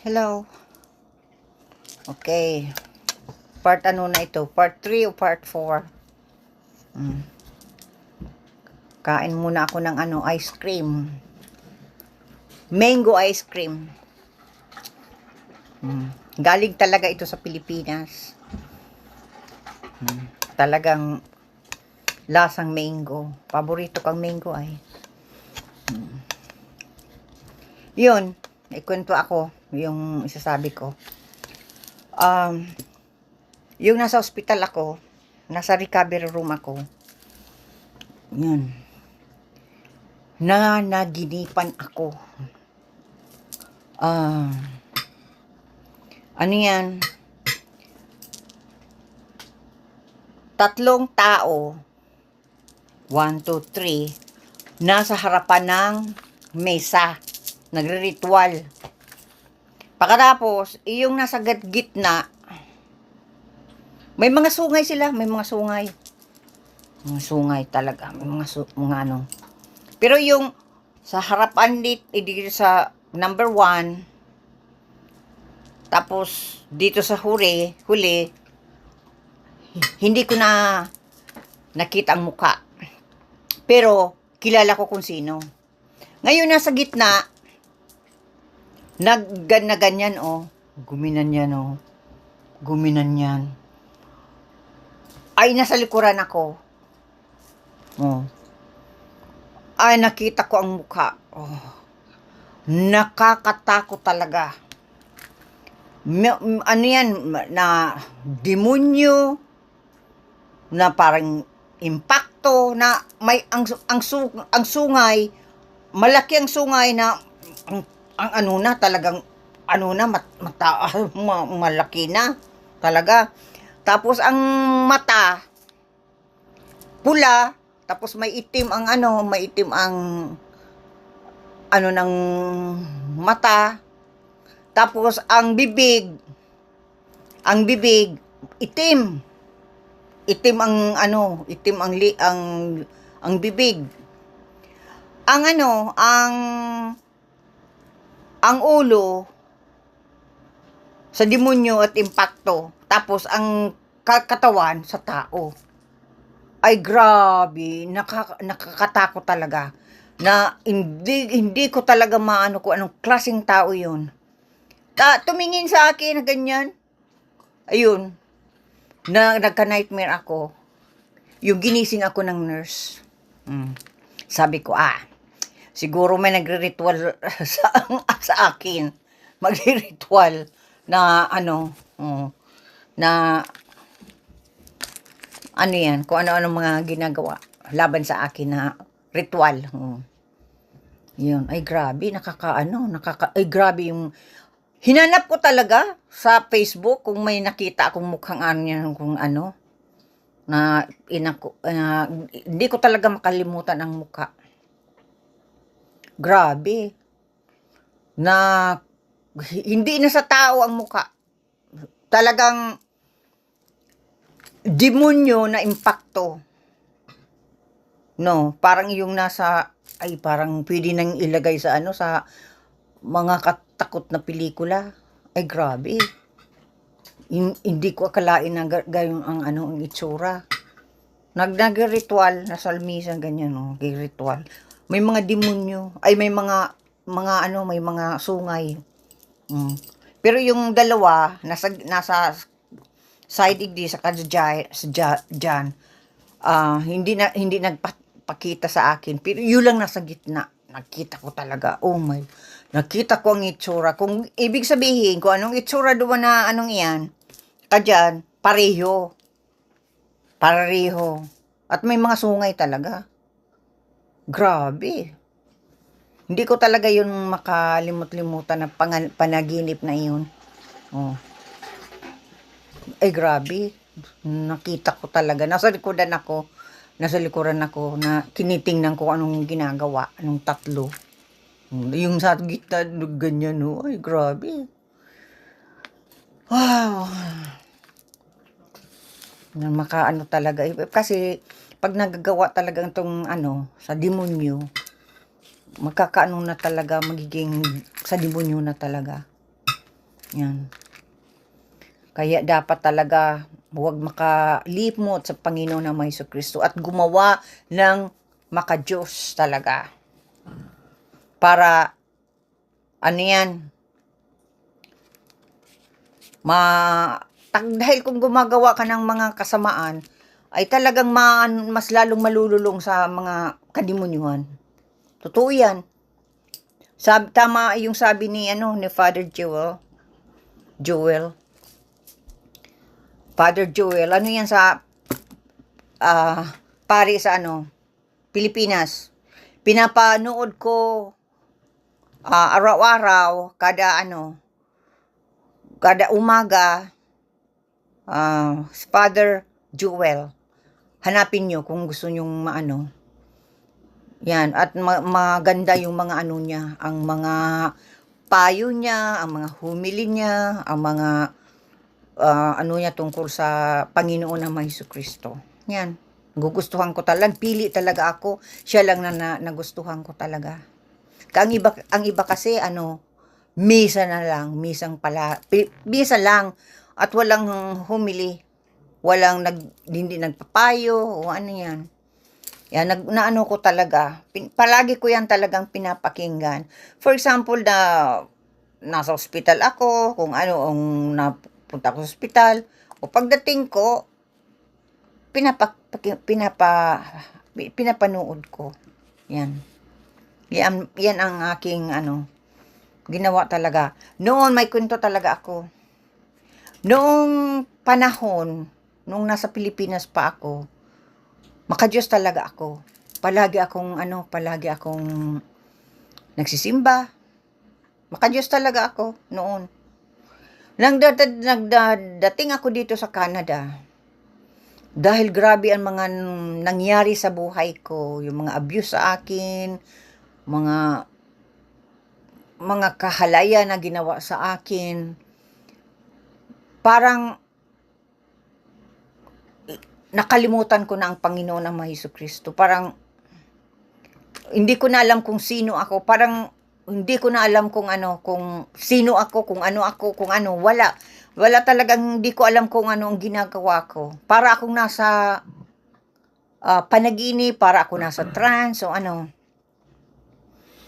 Hello. Okay. Part ano na ito? Part 3 o part 4? Kain muna ako ng ice cream. Mango ice cream. Galing talaga ito sa Pilipinas. Talagang lasang mango. Paborito kang mango ay. Yun. Ikwento ako yung isasabi ko. Yung nasa hospital ako, nasa recovery room ako, yun, naginipan ako. Ano yan? 3 tao, 1, 2, 3, nasa harapan ng mesa, nagre-ritual. Pagkatapos, yung nasa gitna, may mga sungay sila, may mga sungay. Mga sungay talaga, may mga ano. Pero yung sa harapan dito sa number 1, tapos dito sa huli, hindi ko na nakita ang muka. Pero kilala ko kung sino. Ngayon nasa gitna, na ganyan guminan yan guminan yan. Ay nasa likuran ako. Ay nakita ko ang mukha. Nakakatakot talaga. Ano yan, na demonyo, na parang impacto, na may ang sungay, malaki ang sungay na ang ano na talagang malaki na talaga. Tapos ang mata pula, tapos may itim ang ng mata. Tapos ang bibig itim. Itim ang bibig. Ang ulo sa demonyo at impacto. Tapos ang katawan sa tao. Ay grabe, nakakatakot talaga. Na hindi ko talaga maano kung anong klaseng tao 'yun. Tumingin sa akin na ganyan. Ayun. Nagka-nightmare ako. Yung ginising ako ng nurse. Sabi ko, siguro may nagre-ritual sa akin. Magre-ritual na na yan, kung ano-ano mga ginagawa laban sa akin na ritual. Yun, ay grabe, ay grabe yung hinanap ko talaga sa Facebook kung may nakita akong mukhang hindi ko talaga makalimutan ang mukha. Grabe. Na hindi na sa tao ang mukha. Talagang demonyo na impacto. No, parang yung parang pwede nang ilagay sa sa mga katakot na pelikula. Ay grabe. Hindi ko akalain na gayon ang itsura. Nag-ritual, nasa almisan ganyan ritual. May mga demonyo, ay may mga sungay. Pero yung dalawa nasa side digdi sa dyan, hindi nagpakita sa akin, pero yun lang nasa gitna. Nakita ko talaga, nakita ko ang itsura. Kung ibig sabihin, kung anong itsura doon na iyan, kadyan, pareho. At may mga sungay talaga. Grabe. Hindi ko talaga yun makalimut-limutan na panaginip na yun. Ay grabe. Nakita ko talaga. Nasa likuran ako na kinitingnan ko anong ginagawa, anong tatlo. Yung sa gitna, ganyan ay grabe. Wow. Makaano talaga. Kasi pag nagagawa talaga itong sa demonyo, magkakaano na talaga, magiging sa demonyo na talaga. Yan. Kaya dapat talaga huwag makalimot sa Panginoon na Jesucristo at gumawa ng makadiyos talaga. Para, ano yan, dahil kung gumagawa ka ng mga kasamaan, ay talagang mas lalong malululong sa mga kadimunyuhan. Totoo yan. Tama yung sabi ni Father Joel. Father Joel, ano yan sa pari sa Pilipinas. Pinapanood ko araw-araw kada umaga si Father Joel. Hanapin nyo kung gusto nyong yan, at maganda yung mga niya, ang mga payo niya, ang mga humili niya, ang mga niya tungkol sa Panginoon na Jesucristo. Yan, gugustuhan ko talaga, pili talaga ako, siya lang na nagustuhan ko talaga. Ang iba kasi misa na lang, misa lang at walang humili, walang hindi nagpapayo o ano yan. Yan, naano ko talaga. Palagi ko yan talagang pinapakinggan. For example, nasa ospital ako, kung napunta ako sa ospital, o pagdating ko, pinapanood ko. Yan. Yan ang aking ginawa talaga. Noon may kwento talaga ako. Noong panahon, nung nasa Pilipinas pa ako, makadiyos talaga ako. Palagi akong nagsisimba. Makadiyos talaga ako noon. Nagdating ako dito sa Canada. Dahil grabe ang mga nangyari sa buhay ko, yung mga abuse sa akin, mga kahalaya na ginawa sa akin. Parang nakalimutan ko na ang Panginoon ng Jesucristo. Parang hindi ko na alam kung sino ako. Parang hindi ko na alam kung sino ako, kung ano. Wala talagang hindi ko alam kung ano ang ginagawa ko. Para akong nasa panaginip, para ako nasa trance o ano.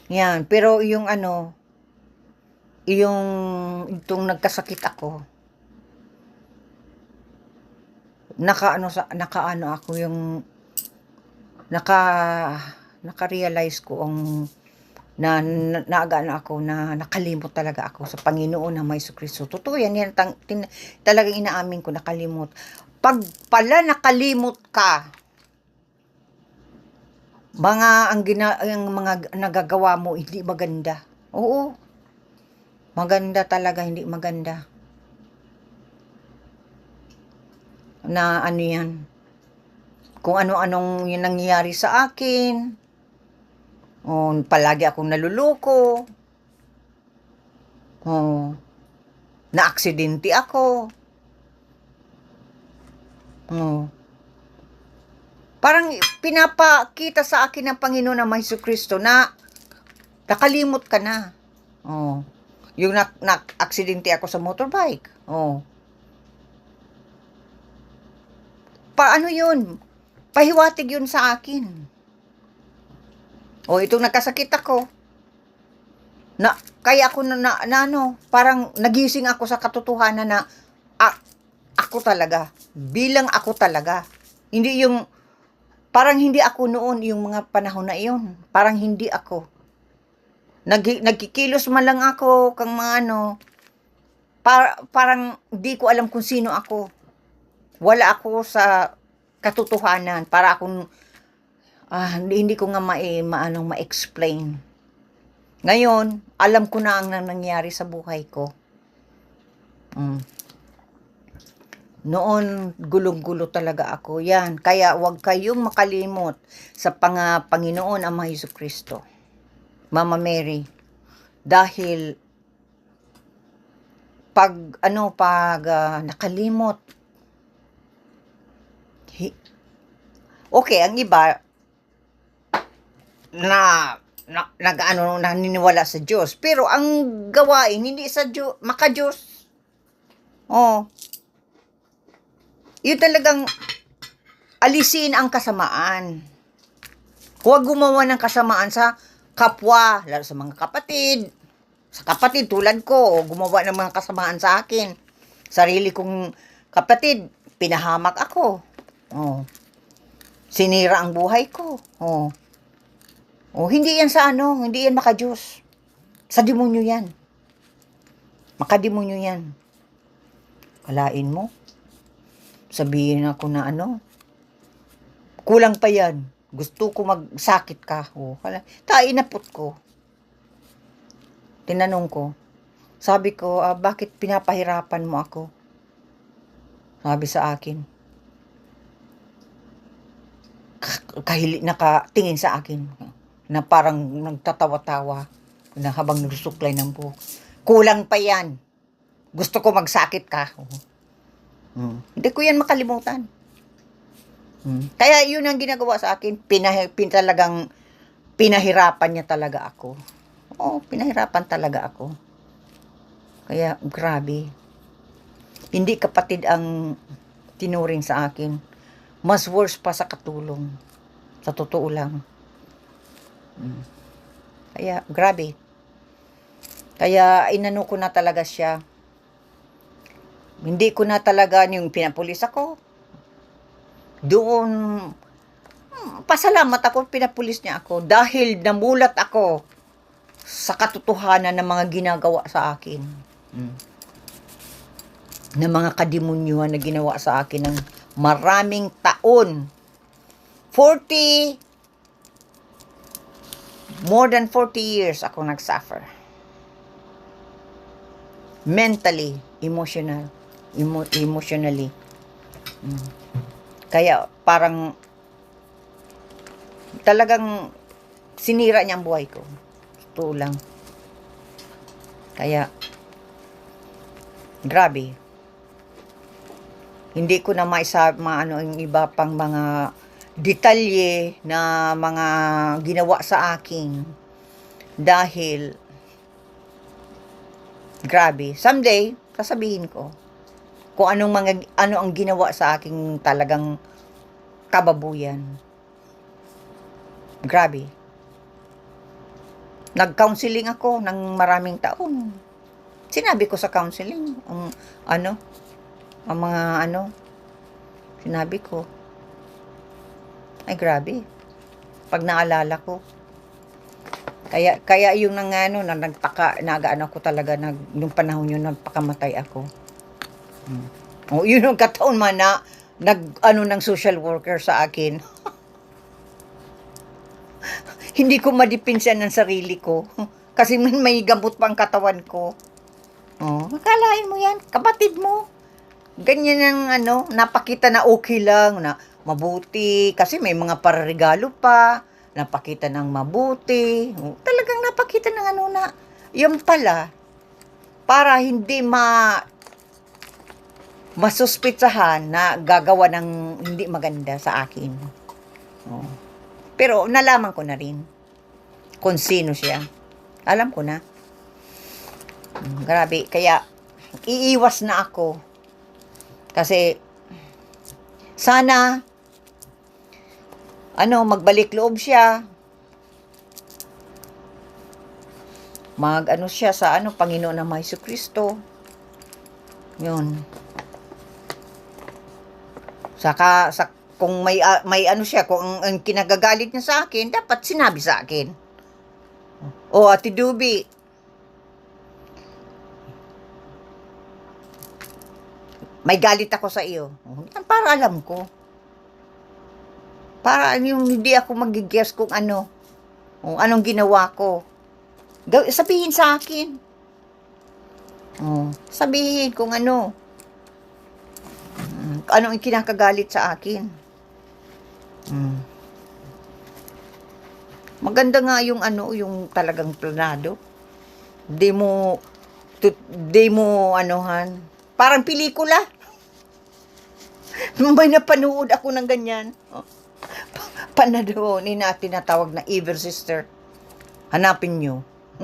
Yan, pero itong nagkasakit ako. Naka-realize ko naagaan ako na nakalimot talaga ako sa Panginoon na Jesucristo. Totoo yan, talagang inaamin ko, nakalimot. Pag pala nakalimot ka, ang mga nagagawa mo hindi maganda. Oo. Maganda talaga, hindi maganda. Na yan. Kung ano-anong yung nangyayari sa akin. Palagi akong naluloko. Na-aksidente ako. Parang pinapakita sa akin ng Panginoon na Jesucristo na nakalimot ka na. Yung na-aksidente ako sa motorbike. Paano yun? Pahiwatig yun sa akin. Itong nagkasakit ako. Kaya ako parang nagising ako sa katotohanan na ako talaga. Bilang ako talaga. Hindi yung, parang hindi ako noon yung mga panahon na iyon. Parang hindi ako. Nagkikilos man lang ako kang mga parang di ko alam kung sino ako. Wala ako sa katotohanan. Para akong hindi ko nga ma-explain. Ngayon, alam ko na ang nangyari sa buhay ko. Noon, gulong-gulo talaga ako. Yan. Kaya huwag kayong makalimot sa Panginoon ang Jesucristo. Mama Mary. Dahil pag nakalimot, okay, ang iba na naniniwala sa Diyos. Pero ang gawain, hindi sa Diyos, maka-Diyos. Oh. Yun talagang alisin ang kasamaan. Huwag gumawa ng kasamaan sa kapwa, lalo sa mga kapatid. Sa kapatid tulad ko, gumawa ng mga kasamaan sa akin. Sarili kong kapatid, pinahamak ako. Oh. Sinira ang buhay ko. Oh. Oh, hindi yan sa hindi yan maka-Diyos. Sa demonyo yan. Makademonyo yan. Kalain mo. Sabihin ako na kulang pa yan. Gusto ko magsakit ka. Oh, inapot ko. Tinanong ko. Sabi ko, bakit pinapahirapan mo ako? Sabi sa akin. Nakatingin sa akin. Na parang nagtatawa-tawa. Na habang nagsusuklay ng buhok. Kulang pa yan. Gusto ko magsakit ka. Hindi ko yan makalimutan. Kaya yun ang ginagawa sa akin. Talagang pinahirapan niya talaga ako. Oo, pinahirapan talaga ako. Kaya grabe. Hindi kapatid ang tinuring sa akin. Mas worse pa sa katulong. Sa totoo lang. Kaya grabe. Kaya inano ko na talaga siya. Hindi ko na talaga yung pinapulis ako. Doon, pasalamat ako, pinapulis niya ako dahil namulat ako sa katotohanan ng mga ginagawa sa akin. Na mga kademonyuhan na ginawa sa akin ng maraming taon. More than 40 years ako nagsuffer. Mentally, emotionally. Kaya parang talagang sinira niya ang buhay ko. Totoo lang. Kaya grabe. Hindi ko na yung iba pang mga detalye na mga ginawa sa akin dahil grabe. Someday sasabihin ko kung ano ang ginawa sa aking talagang kababuyan. Grabe. Nag-counseling ako ng maraming taon. Sinabi ko sa counseling, sinabi ko. Ay, grabe. Pag naalala ko. Kaya yung nagano ko talaga, nung panahon yun, nagpakamatay ako. Yun yung kataon man na ng social worker sa akin. Hindi ko madipinsan ng sarili ko. Kasi may gamot pa ang katawan ko. Akalain mo yan, kapatid mo. Ganyan ang napakita na okay lang, na mabuti. Kasi may mga pararegalo pa. Napakita ng mabuti. Talagang napakita ng na, yung pala, para hindi masuspitsahan na gagawa ng hindi maganda sa akin. Pero nalaman ko na rin kung sino siya. Alam ko na. Grabe. Kaya iiwas na ako. Kasi sana magbalik loob siya. Siya sa Panginoon na Jesucristo. Yun. Kung may siya, kung ang kinagagalit niya sa akin, dapat sinabi sa akin. Ate Dubi, may galit ako sa iyo. Para alam ko. Para yung hindi ako mag-guess kung anong ginawa ko. Sabihin sa akin. Sabihin kung ano ang kinakagalit sa akin. Maganda nga yung yung talagang planado. Di mo parang pelikula. May napanood ako ng ganyan. Panado ni tinatawag na Evil Sister. Hanapin nyo.